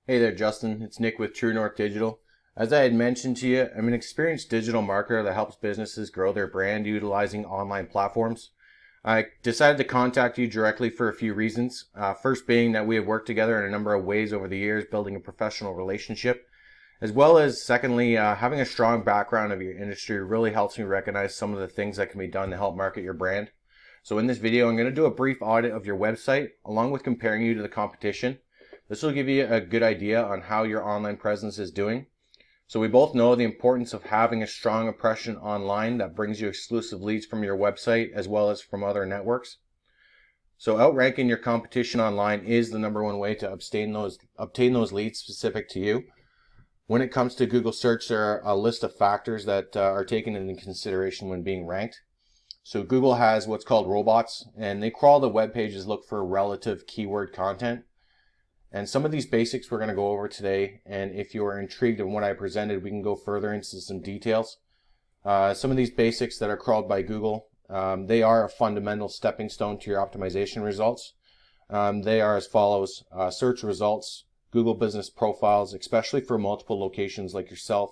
Hey there, Justin. It's Nick with True North Digital. As I had mentioned to you, I'm an experienced digital marketer that helps businesses grow their brand utilizing online platforms. I decided to contact you directly for a few reasons. First being that we have worked together in a number of ways over the years, building a professional relationship, as well as secondly, having a strong background of your industry really helps me recognize some of the things that can be done to help market your brand. So in this video, I'm going to do a brief audit of your website, along with comparing you to the competition. This will give you a good idea on how your online presence is doing. So we both know the importance of having a strong impression online that brings you exclusive leads from your website as well as from other networks. So outranking your competition online is the number one way to obtain those leads specific to you. When it comes to Google search, there are a list of factors that are taken into consideration when being ranked. So Google has what's called robots, and they crawl the web pages, look for relative keyword content. And some of these basics we're going to go over today, and if you are intrigued in what I presented, we can go further into some details. Some of these basics that are crawled by Google, they are a fundamental stepping stone to your optimization results. They are as follows: search results, Google business profiles, especially for multiple locations like yourself,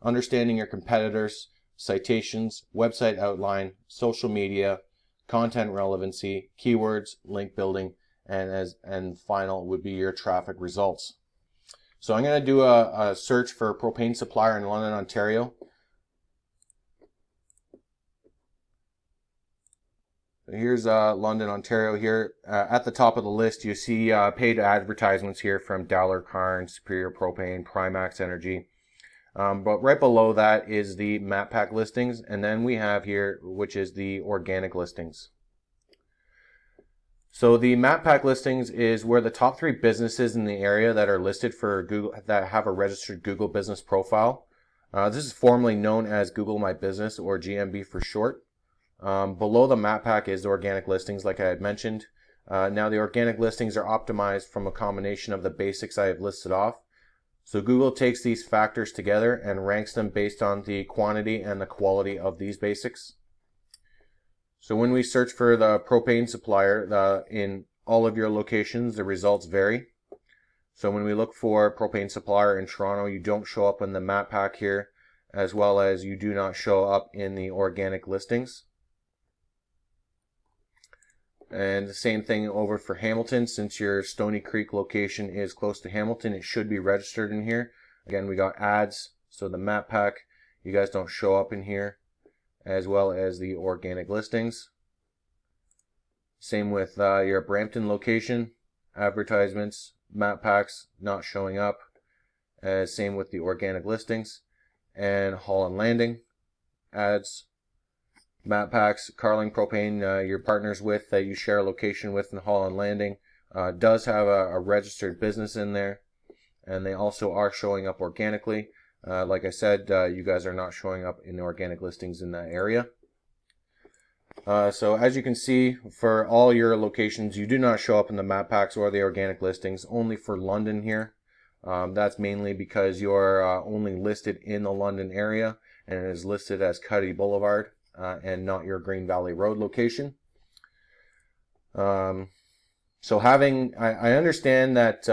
understanding your competitors, citations, website outline, social media, content relevancy, keywords, link building, and final would be your traffic results. So I'm going to do a search for a propane supplier in London, Ontario. So here's London, Ontario here. At the top of the list, you see paid advertisements here from Dowler Car, Superior Propane, Primax Energy. But right below that is the map pack listings, and then we have here, which is the organic listings. So the map pack listings is where the top 3 businesses in the area that are listed for Google, that have a registered Google business profile. This is formerly known as Google My Business, or GMB for short. Below the map pack is the organic listings, like I had mentioned. Now the organic listings are optimized from a combination of the basics I have listed off. So Google takes these factors together and ranks them based on the quantity and the quality of these basics. So when we search for the propane supplier in all of your locations, the results vary. So when we look for propane supplier in Toronto, you don't show up in the map pack here, as well as you do not show up in the organic listings. And the same thing over for Hamilton. Since your Stony Creek location is close to Hamilton, it should be registered in here. Again, we got ads, so the map pack, you guys don't show up in here, as well as the organic listings. Same with your Brampton location, advertisements, map packs not showing up. Same with the organic listings. And Holland Landing, ads, map packs. Carling Propane, your partners with that you share a location with in Holland Landing, does have a registered business in there, and they also are showing up organically. Like I said, you guys are not showing up in the organic listings in that area. So as you can see, for all your locations, you do not show up in the map packs or the organic listings, only for London here. That's mainly because you're only listed in the London area, and it is listed as Cuddy Boulevard and not your Green Valley Road location. So I understand that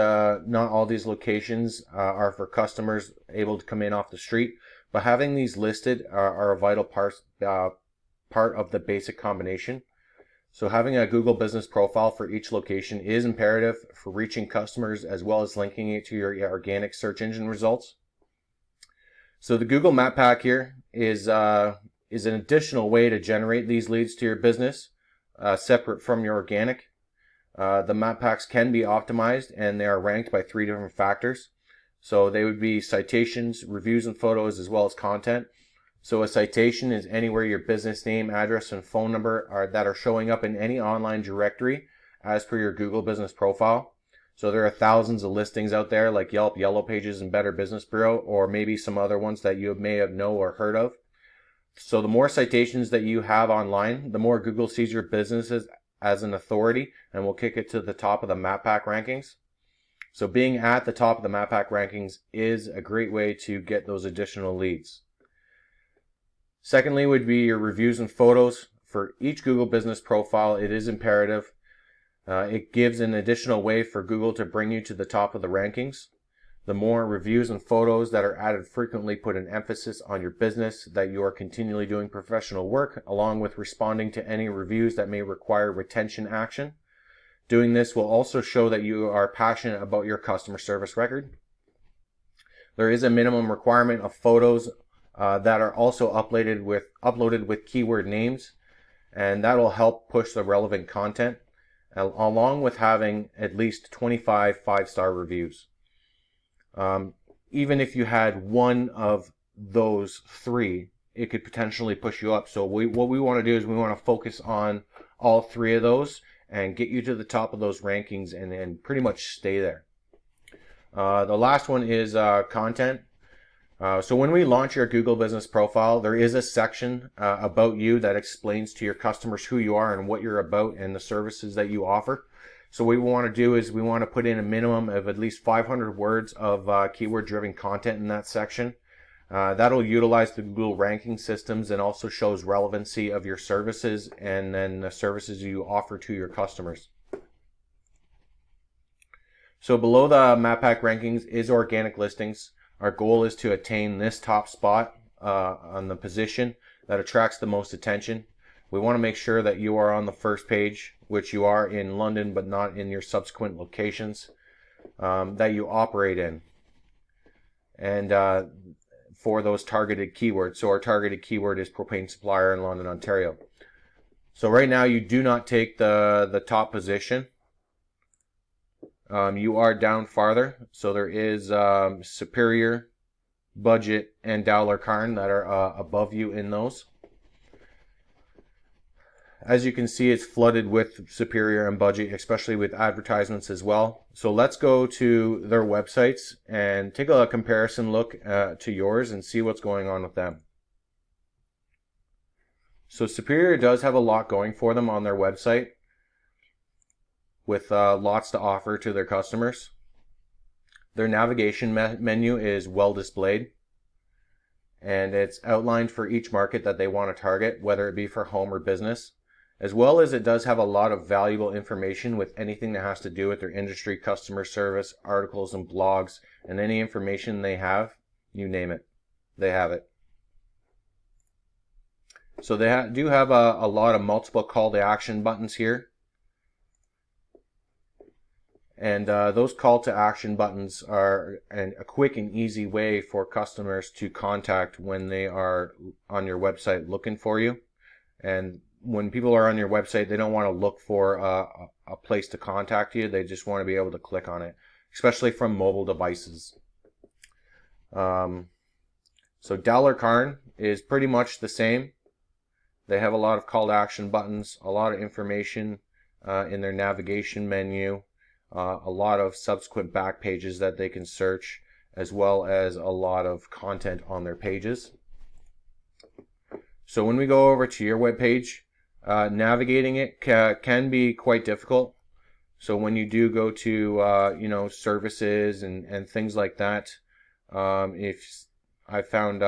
not all these locations are for customers able to come in off the street, but having these listed are a vital part of the basic combination. So having a Google business profile for each location is imperative for reaching customers as well as linking it to your organic search engine results. So the Google Map Pack here is an additional way to generate these leads to your business, separate from your organic. The map packs can be optimized, and they are ranked by 3 different factors. So they would be citations, reviews and photos, as well as content. So a citation is anywhere your business name, address, and phone number that are showing up in any online directory as per your Google business profile. So there are thousands of listings out there like Yelp, Yellow Pages, and Better Business Bureau, or maybe some other ones that you may have know or heard of. So the more citations that you have online, the more Google sees your business as an authority and will kick it to the top of the map pack rankings. So being at the top of the map pack rankings is a great way to get those additional leads. Secondly would be your reviews and photos. For each Google business profile, it is imperative. It gives an additional way for Google to bring you to the top of the rankings. The more reviews and photos that are added frequently put an emphasis on your business, that you are continually doing professional work, along with responding to any reviews that may require retention action. Doing this will also show that you are passionate about your customer service record. There is a minimum requirement of photos that are also uploaded with keyword names, and that will help push the relevant content, along with having at least 25 5-star reviews. Even if you had one of those 3, it could potentially push you up. So what we want to do is we want to focus on all 3 of those and get you to the top of those rankings and pretty much stay there. The last one is content. So when we launch your Google Business Profile, there is a section about you that explains to your customers who you are and what you're about and the services that you offer. So what we want to do is we want to put in a minimum of at least 500 words of keyword-driven content in that section. That'll utilize the Google ranking systems and also shows relevancy of your services and then the services you offer to your customers. So below the Map Pack rankings is organic listings. Our goal is to attain this top spot on the position that attracts the most attention. We want to make sure that you are on the first page, which you are in London but not in your subsequent locations that you operate in, and for those targeted keywords. So our targeted keyword is propane supplier in London, Ontario. So right now you do not take the top position. You are down farther. So there is Superior, Budget, and Dowler-Carn that are above you in those. As you can see, it's flooded with Superior and Budget, especially with advertisements as well. So let's go to their websites and take a comparison look to yours and see what's going on with them. So Superior does have a lot going for them on their website, with lots to offer to their customers. Their navigation menu is well displayed, and it's outlined for each market that they want to target, whether it be for home or business, as well as it does have a lot of valuable information with anything that has to do with their industry, customer service, articles and blogs, and any information they have, you name it, they have it. So they do have a lot of multiple call to action buttons here. And those call to action buttons are a quick and easy way for customers to contact when they are on your website looking for you. And when people are on your website, they don't want to look for a place to contact you. They just want to be able to click on it, especially from mobile devices. So Dowler-Carn is pretty much the same. They have a lot of call to action buttons, a lot of information in their navigation menu. A lot of subsequent back pages that they can search, as well as a lot of content on their pages. So when we go over to your webpage, navigating it can be quite difficult. So when you do go to services and things like that, if I found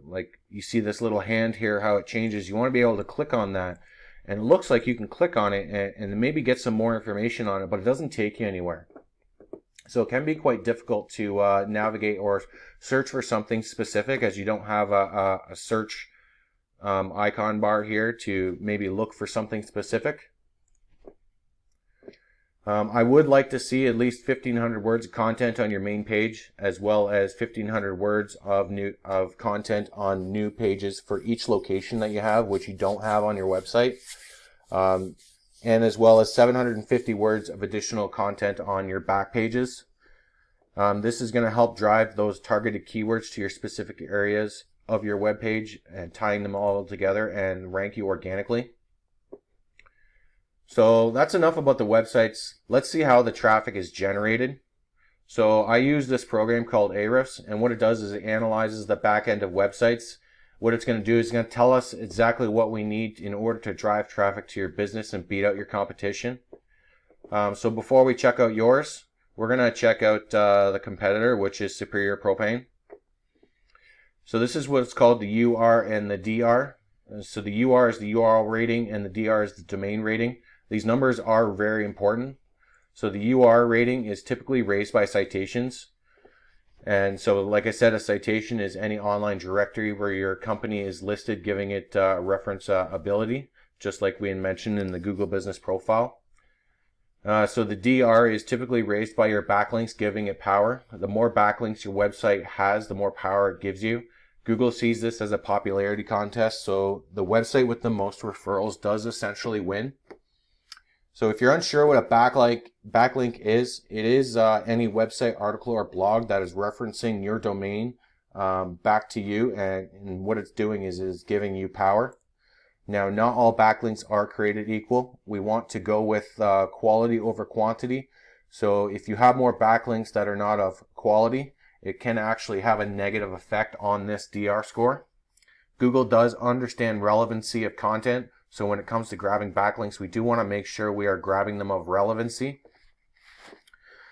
like you see this little hand here, how it changes, you want to be able to click on that. And it looks like you can click on it and maybe get some more information on it, but it doesn't take you anywhere. So it can be quite difficult to navigate or search for something specific, as you don't have a search icon bar here to maybe look for something specific. I would like to see at least 1,500 words of content on your main page, as well as 1,500 words of content on new pages for each location that you have, which you don't have on your website, and as well as 750 words of additional content on your back pages. This is going to help drive those targeted keywords to your specific areas of your web page and tying them all together and rank you organically. So that's enough about the websites. Let's see how the traffic is generated. So I use this program called Ahrefs, and what it does is it analyzes the back end of websites. What it's going to do is it's going to tell us exactly what we need in order to drive traffic to your business and beat out your competition. So before we check out yours, we're going to check out the competitor, which is Superior Propane. So this is what's called the UR and the DR. So the UR is the URL rating and the DR is the domain rating. These numbers are very important. So the UR rating is typically raised by citations. And so, like I said, a citation is any online directory where your company is listed, giving it reference ability, just like we had mentioned in the Google Business Profile. So the DR is typically raised by your backlinks, giving it power. The more backlinks your website has, the more power it gives you. Google sees this as a popularity contest, so the website with the most referrals does essentially win. So if you're unsure what a backlink is, it is any website, article, or blog that is referencing your domain back to you, and what it's doing is giving you power. Now, not all backlinks are created equal. We want to go with quality over quantity. So if you have more backlinks that are not of quality, it can actually have a negative effect on this DR score. Google does understand relevancy of content. So when it comes to grabbing backlinks, we do want to make sure we are grabbing them of relevancy.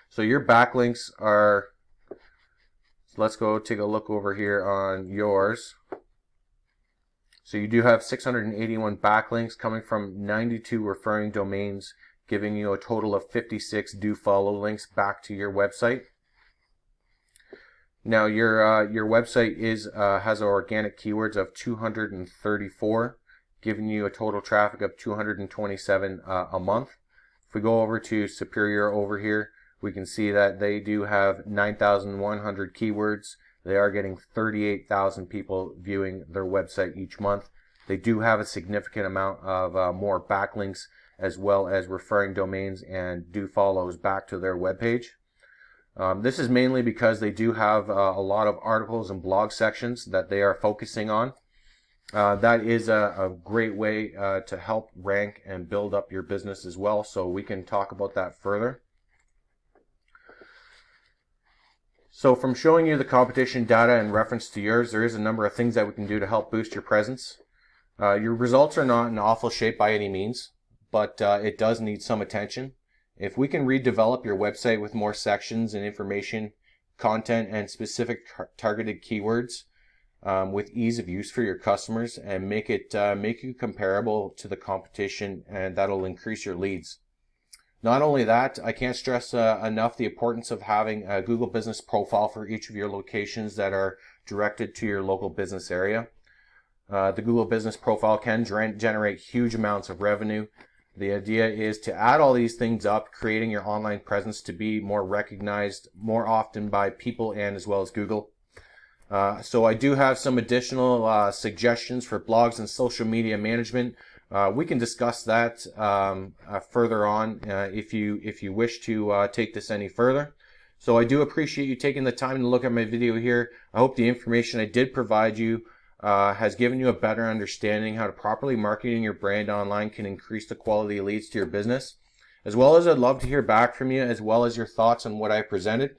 So your backlinks are, let's go take a look over here on yours. So you do have 681 backlinks coming from 92 referring domains, giving you a total of 56 do follow links back to your website. Now your website has organic keywords of 234. Giving you a total traffic of 227 a month. If we go over to Superior over here, we can see that they do have 9,100 keywords. They are getting 38,000 people viewing their website each month. They do have a significant amount of more backlinks as well as referring domains and do follows back to their webpage. This is mainly because they do have a lot of articles and blog sections that they are focusing on. That is a great way to help rank and build up your business as well, so we can talk about that further. So from showing you the competition data in reference to yours, there is a number of things that we can do to help boost your presence. Your results are not in awful shape by any means, but it does need some attention. If we can redevelop your website with more sections and information, content, and specific targeted keywords, with ease of use for your customers, and make you comparable to the competition, and that'll increase your leads. Not only that, I can't stress enough the importance of having a Google Business Profile for each of your locations that are directed to your local business area. The Google Business Profile can generate huge amounts of revenue. The idea is to add all these things up, creating your online presence to be more recognized more often by people and as well as Google. So I do have some additional suggestions for blogs and social media management. We can discuss that further on if you wish to take this any further. So I do appreciate you taking the time to look at my video here. I hope the information I did provide you has given you a better understanding how to properly marketing your brand online can increase the quality of leads to your business. As well as I'd love to hear back from you as well as your thoughts on what I presented.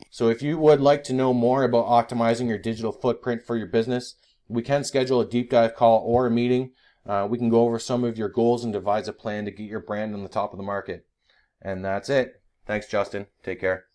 So if you would like to know more about optimizing your digital footprint for your business, we can schedule a deep dive call or a meeting. We can go over some of your goals and devise a plan to get your brand on the top of the market. And that's it. Thanks, Justin. Take care.